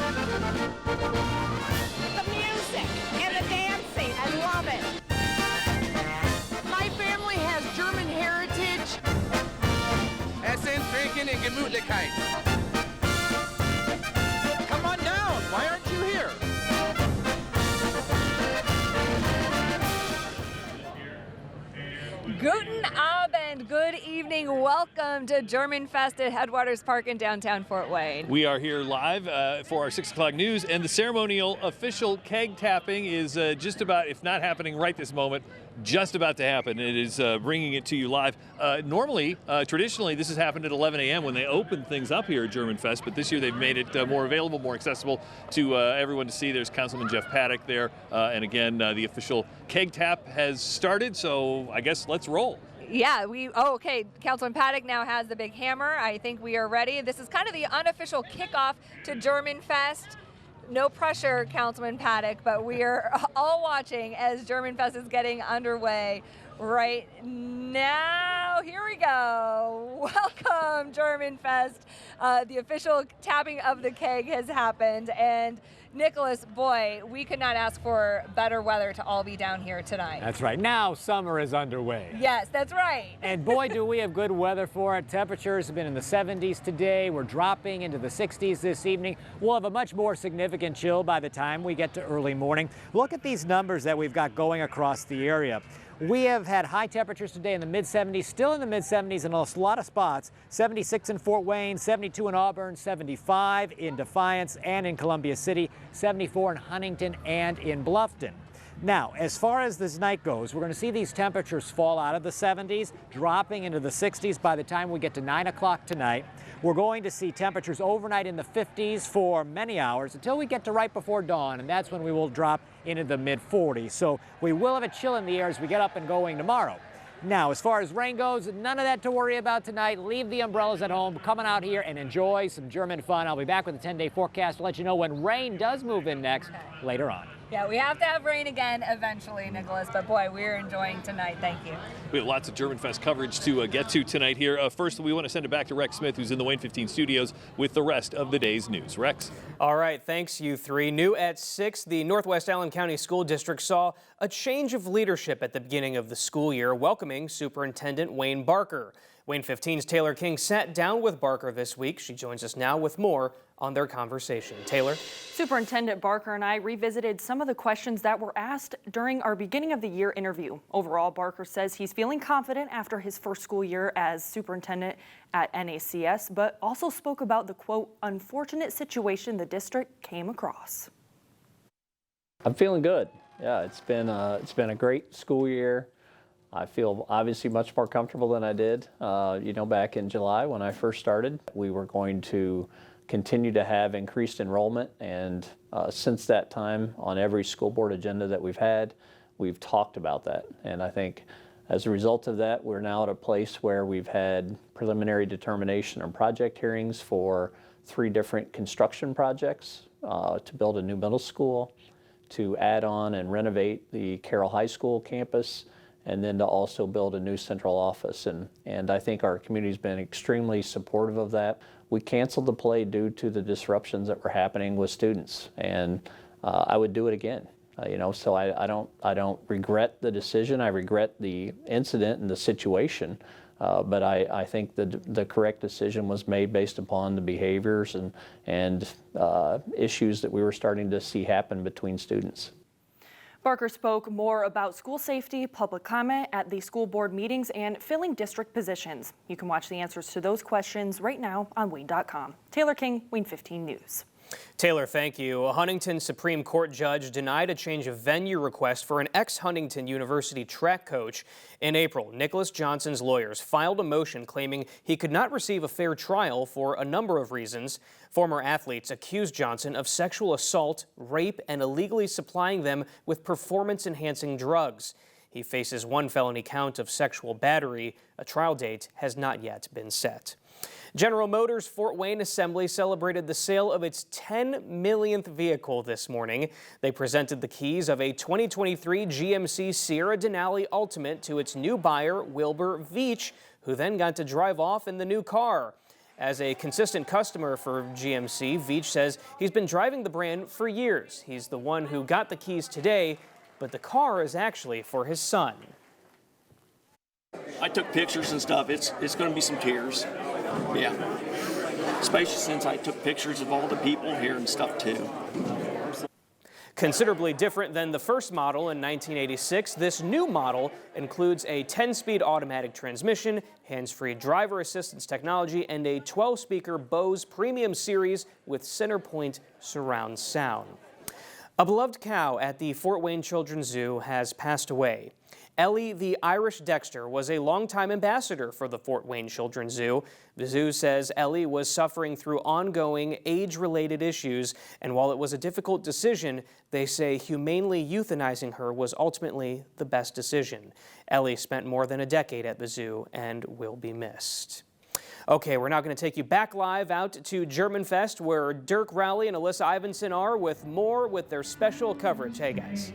The music and the dancing, I love it. My family has German heritage. Essen, Trinken and Gemütlichkeit. Come on down, why aren't you here? Guten Abend, good evening. Welcome to Germanfest at Headwaters Park in downtown Fort Wayne. We are here live for our 6 o'clock news, and the ceremonial official keg tapping is just about, if not happening right this moment, just about to happen. It is bringing it to you live. Traditionally, this has happened at 11 a.m. when they open things up here at Germanfest, but this year they've made it more available, more accessible to everyone to see. There's Councilman Jeff Paddock there, and again, the official keg tap has started, so I guess let's roll. Yeah, okay. Councilman Paddock now has the big hammer. I think we are ready. This is kind of the unofficial kickoff to Germanfest. No pressure, Councilman Paddock, but we are all watching as Germanfest is getting underway right now. Here we go. Welcome, Germanfest. The official tapping of the keg has happened, and Nicholas, boy, we could not ask for better weather to all be down here tonight. That's right. Now summer is underway. Yes, that's right. And boy, do we have good weather for it. Temperatures have been in the 70s today. We're dropping into the 60s this evening. We'll have a much more significant chill by the time we get to early morning. Look at these numbers that we've got going across the area. We have had high temperatures today in the mid-70s, still in the mid-70s in a lot of spots. 76 in Fort Wayne, 72 in Auburn, 75 in Defiance and in Columbia City, 74 in Huntington and in Bluffton. Now, as far as this night goes, we're going to see these temperatures fall out of the 70s, dropping into the 60s by the time we get to 9 o'clock tonight. We're going to see temperatures overnight in the 50s for many hours until we get to right before dawn, and that's when we will drop into the mid-40s. So we will have a chill in the air as we get up and going tomorrow. Now, as far as rain goes, none of that to worry about tonight. Leave the umbrellas at home. Come on out here and enjoy some German fun. I'll be back with a 10-day forecast to let you know when rain does move in next later on. Yeah, we have to have rain again eventually, Nicholas, but boy, we're enjoying tonight. Thank you. We have lots of Germanfest coverage to get to tonight here. First, we want to send it back to Rex Smith, who's in the WANE 15 studios with the rest of the day's news. Rex? All right, thanks, you three. New at 6, the Northwest Allen County School District saw a change of leadership at the beginning of the school year, welcoming Superintendent Wayne Barker. WANE 15's Taylor King sat down with Barker this week. She joins us now with more on their conversation. Taylor? Superintendent Barker and I revisited some of the questions that were asked during our beginning of the year interview. Overall, Barker says he's feeling confident after his first school year as superintendent at NACS, but also spoke about the, quote, unfortunate situation the district came across. I'm feeling good. Yeah, it's been a great school year. I feel obviously much more comfortable than I did, back in July when I first started. We were going to continue to have increased enrollment, and since that time, on every school board agenda that we've had, we've talked about that. And I think as a result of that, we're now at a place where we've had preliminary determination on project hearings for 3 different construction projects to build a new middle school, to add on and renovate the Carroll High School campus, and then to also build a new central office. And I think our community's been extremely supportive of that. We canceled the play due to the disruptions that were happening with students, and I would do it again. So I don't regret the decision. I regret the incident and the situation, but I think the correct decision was made based upon the behaviors and issues that we were starting to see happen between students. Barker spoke more about school safety, public comment at the school board meetings, and filling district positions. You can watch the answers to those questions right now on WANE.com. Taylor King, WANE 15 News. Taylor, thank you. A Huntington Supreme Court judge denied a change of venue request for an ex-Huntington University track coach. In April, Nicholas Johnson's lawyers filed a motion claiming he could not receive a fair trial for a number of reasons. Former athletes accused Johnson of sexual assault, rape, and illegally supplying them with performance-enhancing drugs. He faces 1 felony count of sexual battery. A trial date has not yet been set. General Motors Fort Wayne Assembly celebrated the sale of its 10 millionth vehicle this morning. They presented the keys of a 2023 GMC Sierra Denali Ultimate to its new buyer, Wilbur Veach, who then got to drive off in the new car. As a consistent customer for GMC, Veach says he's been driving the brand for years. He's the one who got the keys today, but the car is actually for his son. I took pictures and stuff. It's going to be some tears. Yeah. Especially since I took pictures of all the people here and stuff too. Considerably different than the first model in 1986, this new model includes a 10-speed automatic transmission, hands-free driver assistance technology, and a 12-speaker Bose Premium Series with center-point surround sound. A beloved cow at the Fort Wayne Children's Zoo has passed away. Ellie the Irish Dexter was a longtime ambassador for the Fort Wayne Children's Zoo. The zoo says Ellie was suffering through ongoing age-related issues, and while it was a difficult decision, they say humanely euthanizing her was ultimately the best decision. Ellie spent more than a decade at the zoo and will be missed. Okay, we're now going to take you back live out to Germanfest, where Dirk Rowley and Alyssa Ivinson are with more with their special coverage. Hey, guys.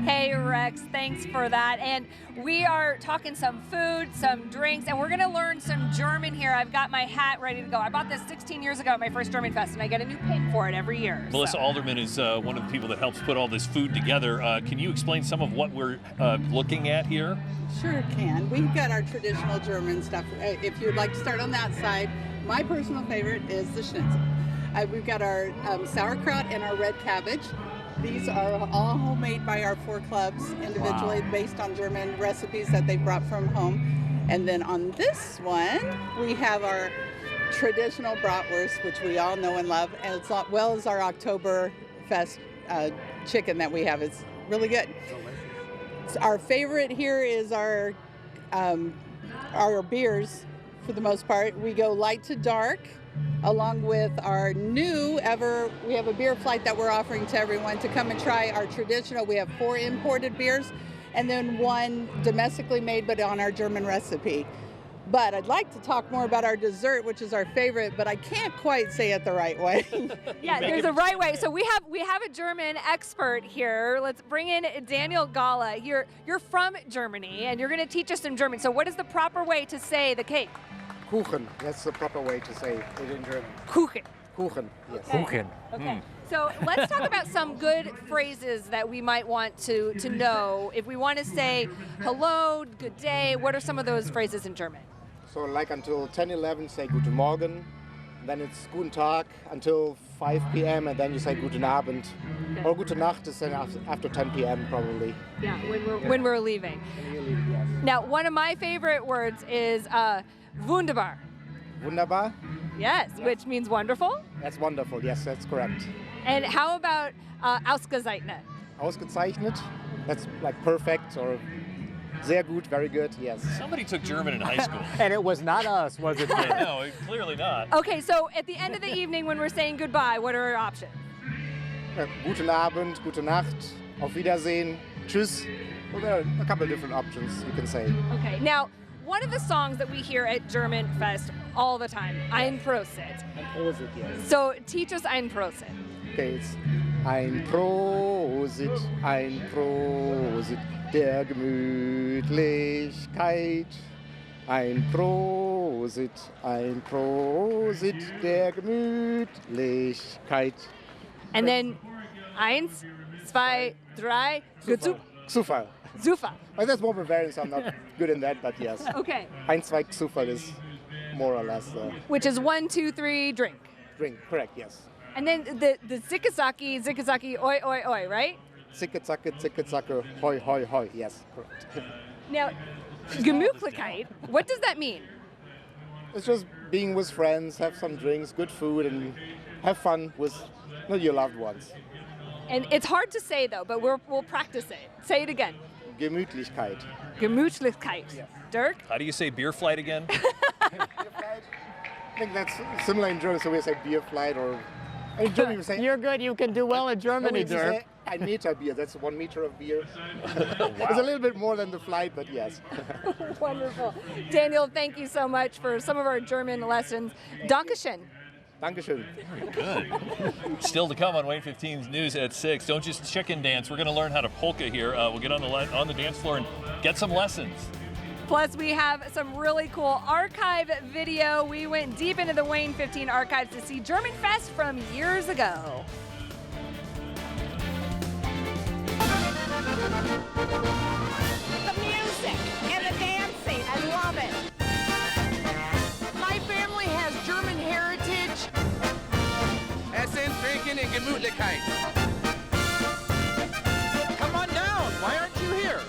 Hey, Rex, thanks for that. And we are talking some food, some drinks, and we're going to learn some German here. I've got my hat ready to go. I bought this 16 years ago at my first Germanfest, and I get a new pin for it every year. Melissa Alderman is one of the people that helps put all this food together. Can you explain some of what we're looking at here? Sure can. We've got our traditional German stuff. If you'd like to start on that side, my personal favorite is the schnitzel. We've got our sauerkraut and our red cabbage. These are all homemade by our 4 clubs individually, based on German recipes that they brought from home. And then on this one, we have our traditional bratwurst, which we all know and love, as well as our Oktoberfest chicken that we have. It's really good. Our favorite here is our beers, for the most part. We go light to dark, along with our we have a beer flight that we're offering to everyone to come and try our traditional. We have 4 imported beers and then 1 domestically made, but on our German recipe. But I'd like to talk more about our dessert, which is our favorite, but I can't quite say it the right way. Yeah, there's a right way. So we have a German expert here. Let's bring in Daniel Gala. You're from Germany, and you're going to teach us some German. So what is the proper way to say the cake? Kuchen, that's the proper way to say it in German. Kuchen. Kuchen, yes. Okay. Kuchen. Okay. So let's talk about some good phrases that we might want to know. If we want to say hello, good day, what are some of those phrases in German? So like until 10:11 say Guten Morgen, then it's Guten Tag until 5 p.m. and then you say Guten Abend. Okay. Or Gute Nacht is then after 10 p.m. probably. Yeah, when we're leaving. When you're leaving, yes. Now, one of my favorite words is wunderbar. Wunderbar? Yes, which means wonderful. That's wonderful, yes, that's correct. And how about ausgezeichnet? Ausgezeichnet? That's like perfect or sehr gut, very good, yes. Somebody took German in high school. And it was not us, was it? No, clearly not. Okay, so at the end of the evening when we're saying goodbye, what are our options? Guten Abend, Gute Nacht, Auf Wiedersehen, Tschüss. Well, there are a couple of different options you can say. Okay, now, one of the songs that we hear at Germanfest all the time, Ein Prosit. Ein Prosit, yes. So teach us Ein Prosit. Okay, it's Ein Prosit, der Gemütlichkeit. Ein Prosit, der Gemütlichkeit. And then, 1, 2, 3, Zufall. Zufall. Oh, that's more Bavarian, so I'm not good in that, but yes. Okay. 1, 2, Zufall is more or less which is 1, 2, 3, drink. Drink, correct, yes. And then the zickazaki, oi, oi, oi, right? Zicke, hoi, hoi, hoi, yes, correct. Now, Gemütlichkeit, what does that mean? It's just being with friends, have some drinks, good food, and have fun with your loved ones. And it's hard to say, though, but we'll practice it. Say it again. Gemütlichkeit. Gemütlichkeit. Yes. Dirk? How do you say beer flight again? Beer flight? I think that's similar in German, so we say beer flight, or in German we say... You're good, you can do well in Germany, Dirk. Ein Meter beer, that's 1 meter of beer. Wow. It's a little bit more than the flight, but yes. Wonderful. Daniel, thank you so much for some of our German lessons. Dankeschön. Dankeschön. Very good. Still to come on WANE 15's News at 6. Don't just chicken dance. We're going to learn how to polka here. We'll get on the dance floor and get some lessons. Plus, we have some really cool archive video. We went deep into the WANE 15 archives to see Germanfest from years ago. The music and the dancing, I love it. My family has German heritage. Essen, Trinken, and Gemütlichkeit. Come on down. Why aren't you here?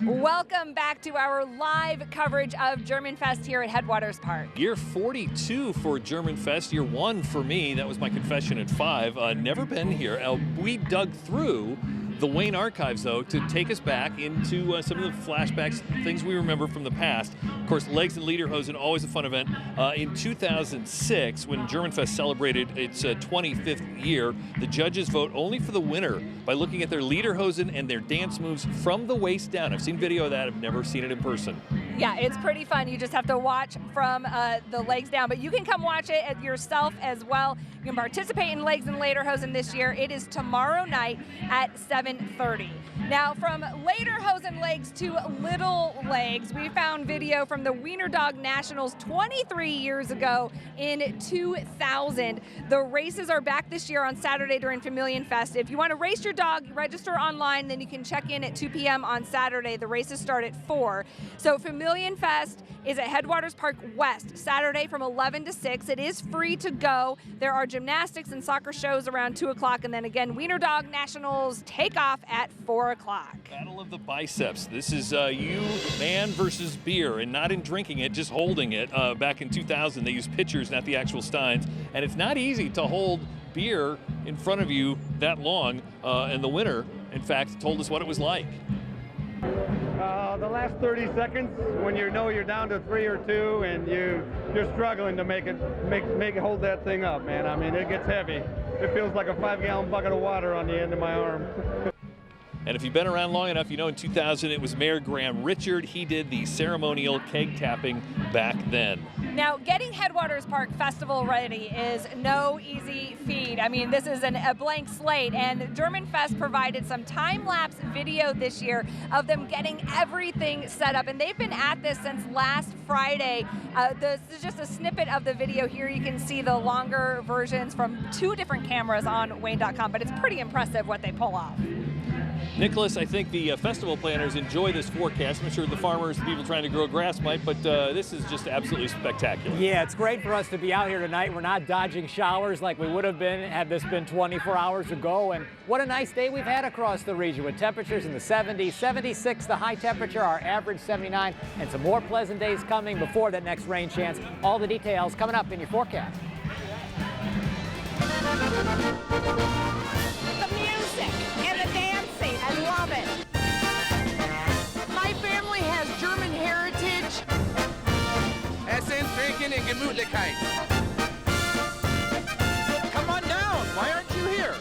Welcome back to our live coverage of Germanfest here at Headwaters Park. Year 42 for Germanfest, year 1 for me. That was my confession at 5. Never been here. We dug through the WANE archives, though, to take us back into some of the flashbacks, things we remember from the past. Of course, Legs and Lederhosen, always a fun event. In 2006, when Germanfest celebrated its 25th year, the judges vote only for the winner by looking at their Lederhosen and their dance moves from the waist down. I've seen video of that. I've never seen it in person. Yeah, it's pretty fun. You just have to watch from the legs down, but you can come watch it yourself as well. You can participate in Legs and Lederhosen this year. It is tomorrow night at 7:30. Now, from Lederhosen legs to little legs, we found video from the Wiener Dog Nationals 23 years ago in 2000. The races are back this year on Saturday during Familienfest. If you want to race your dog, register online, then you can check in at 2 p.m. on Saturday. The races start at 4. So Familienfest is at Headwaters Park West, Saturday from 11 to 6. It is free to go. There are gymnastics and soccer shows around 2 o'clock, and then again, Wiener Dog Nationals take off at 4 o'clock. Battle of the biceps. This is you, man versus beer, and not in drinking it, just holding it. Back in 2000, they used pitchers, not the actual steins, and it's not easy to hold beer in front of you that long, and the winner, in fact, told us what it was like. The last 30 seconds, when you know you're down to 3 or 2, and you're struggling to make it hold that thing up, man. I mean, it gets heavy. It feels like a 5-gallon bucket of water on the end of my arm. And if you've been around long enough, you know in 2000 it was Mayor Graham Richard. He did the ceremonial keg tapping back then. Now, getting Headwaters Park Festival ready is no easy feat. I mean, this is a blank slate, and Germanfest provided some time-lapse video this year of them getting everything set up, and they've been at this since last Friday. This is just a snippet of the video here. You can see the longer versions from 2 different cameras on WANE.com, but it's pretty impressive what they pull off. Nicholas, I think the festival planners enjoy this forecast. I'm sure the farmers, the people trying to grow grass might, but this is just absolutely spectacular. Yeah, it's great for us to be out here tonight. We're not dodging showers like we would have been had this been 24 hours ago. And what a nice day we've had across the region with temperatures in the 70s, 76 the high temperature, our average 79, and some more pleasant days coming before that next rain chance. All the details coming up in your forecast. The music and the dancing, I love it. My family has German heritage. Essen, Trinken, and Gemütlichkeit. Come on down. Why aren't you here?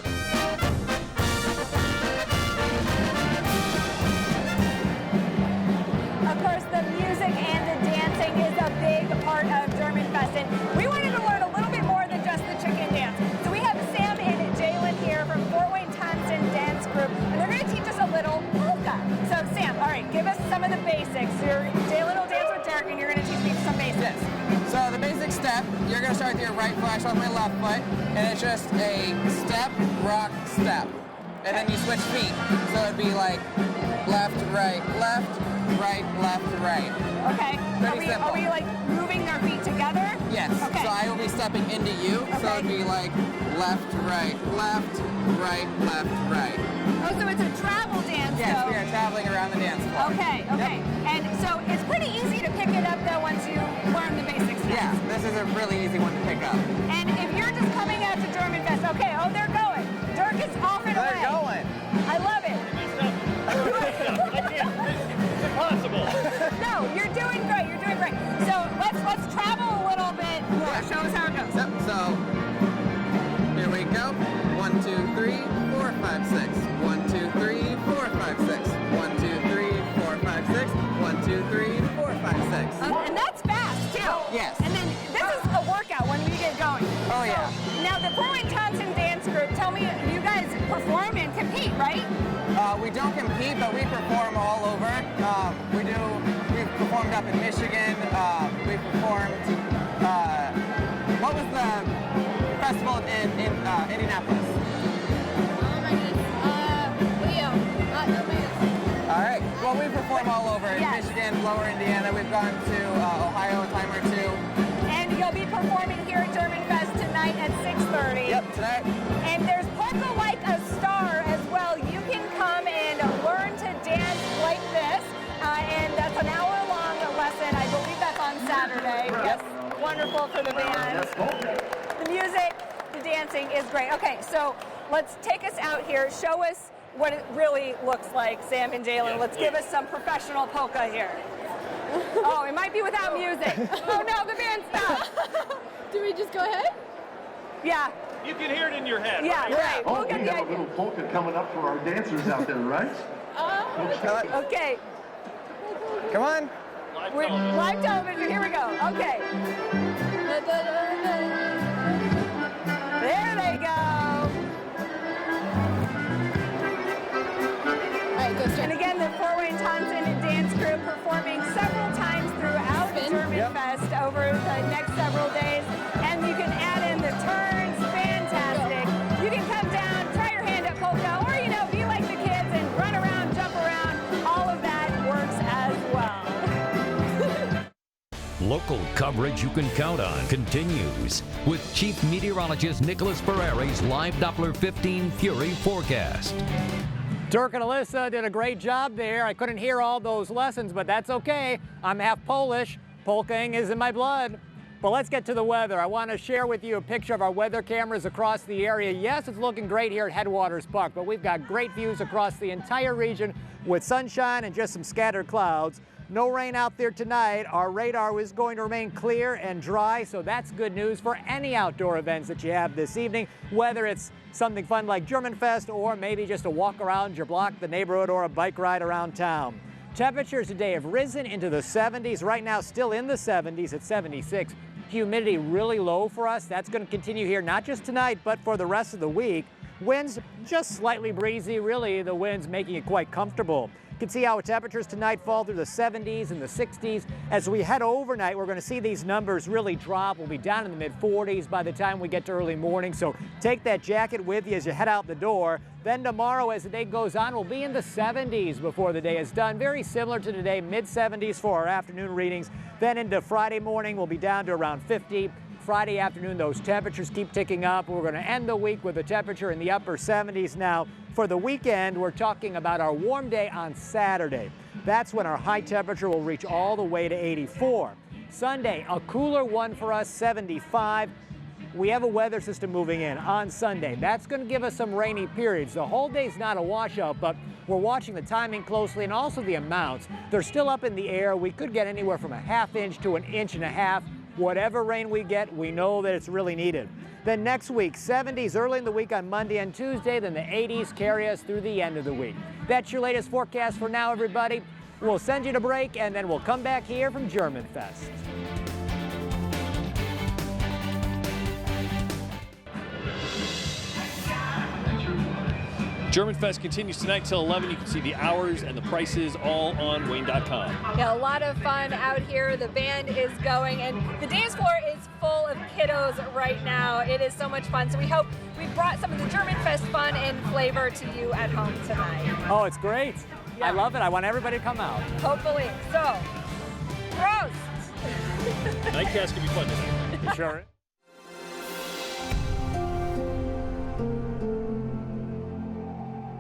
Of course, the music and the dancing is a big part of Germanfest, and we wanted to learn a little bit more than just the chicken dance. So we have Sam and Jalen here from Fort Wayne Thompson Dance Group, and they're going to teach us a little polka. So Sam, all right, give us some of the basics. Jalen will dance with Derek, and you're going to teach me some basics. So the basic step, you're going to start with your right foot. I start with my left foot, and it's just a step, rock, step. And then you switch feet. So it'd be like left, right, left, right, left, right. Okay. Are we like moving our feet together? Yes. Okay. So I will be stepping into you. Okay. So it'd be like left, right, left, right, left, right. Oh, so it's a travel dance, Yes, though. we are traveling around the dance floor. Okay, okay. Yep. And so it's pretty easy to pick it up, though, once you learn the basics. Yeah, this is a really easy one to pick up. And if you're just coming out to Germanfest, okay, oh, they're going. Dirk is off and away. They're going. I love it. It's impossible. No, you're doing great. You're doing great. So let's travel a little bit more. Yeah. Show us how it goes. Yep, so here we go. 1, 2, 3, 4, 5, 6. 1, 2, 3, 4, 5, 6. 1, 2, 3, 4, 5, 6. 1, 2, 3, 4, 5, 6. And that's fast, too. Yes. And then this is a workout when we get going. Oh, yeah. So, now, the Fort Wayne Thompson Dance Group, tell me, you guys perform and compete, right? We don't compete, but we perform all over. We've performed up in Michigan. We've performed, what was the festival in Indianapolis? All right. Well, we perform all over in Michigan, Lower Indiana. We've gone to Ohio a time or two. And you'll be performing here at Germanfest tonight at 6:30. Yep, tonight. And there's Polka Like a Star as well. You can come and learn to dance like this. And that's an hour-long lesson. I believe that's on Saturday. Yes. Wonderful for the band. The music, the dancing is great. Okay, so let's take us out here. Show us what it really looks like, Sam and Jalen. Let's give us some professional polka here. Oh, it might be without music. Oh no, the band stopped. Do we just go ahead? Yeah. You can hear it in your head. Yeah, right. Oh, we have a little polka coming up for our dancers out there, right? Okay. Come on. We're live television. Here we go. Okay. There they go. And again, the Fort Wayne Thompson dance crew performing several times throughout Germanfest over the next several days. And you can add in the turns. Fantastic. You can come down, try your hand at polka, or, you know, be like the kids and run around, jump around. All of that works as well. Local coverage you can count on continues with Chief Meteorologist Nicholas Ferreri's live Doppler 15 Fury forecast. Dirk and Alyssa did a great job there. I couldn't hear all those lessons, but that's okay. I'm half Polish. Polkaing is in my blood. But let's get to the weather. I want to share with you a picture of our weather cameras across the area. Yes, it's looking great here at Headwaters Park, but we've got great views across the entire region with sunshine and just some scattered clouds. No rain out there tonight. Our radar is going to remain clear and dry, so that's good news for any outdoor events that you have this evening, whether it's something fun like Germanfest or maybe just a walk around your block, the neighborhood, or a bike ride around town. Temperatures today have risen into the 70s. Right now, still in the 70s at 76. Humidity really low for us. That's going to continue here, not just tonight, but for the rest of the week. Winds just slightly breezy. Really, the wind's making it quite comfortable. You can see how temperatures tonight fall through the 70s and the 60s. As we head overnight, we're going to see these numbers really drop. We'll be down in the mid-40s by the time we get to early morning. So take that jacket with you as you head out the door. Then tomorrow, as the day goes on, we'll be in the 70s before the day is done. Very similar to today, mid-70s for our afternoon readings. Then into Friday morning, we'll be down to around 50. Friday afternoon, those temperatures keep ticking up. We're going to end the week with a temperature in the upper 70s. Now, for the weekend, we're talking about our warm day on Saturday. That's when our high temperature will reach all the way to 84. Sunday, a cooler one for us, 75. We have a weather system moving in on Sunday. That's going to give us some rainy periods. The whole day's not a washout, but we're watching the timing closely and also the amounts. They're still up in the air. We could get anywhere from a ½ inch to an inch and a half. Whatever rain we get, we know that it's really needed. Then next week, 70s early in the week on Monday and Tuesday, then the 80s carry us through the end of the week. That's your latest forecast for now, everybody. We'll send you to break, and then we'll come back here from Germanfest. Germanfest continues tonight till 11. You can see the hours and the prices all on WANE.com. Yeah, a lot of fun out here. The band is going, and the dance floor is full of kiddos right now. It is so much fun. So we hope we brought some of the Germanfest fun and flavor to you at home tonight. Oh, it's great. Yeah. I love it. I want everybody to come out. Hopefully. So, Prost! Nightcast can be fun tonight. Sure.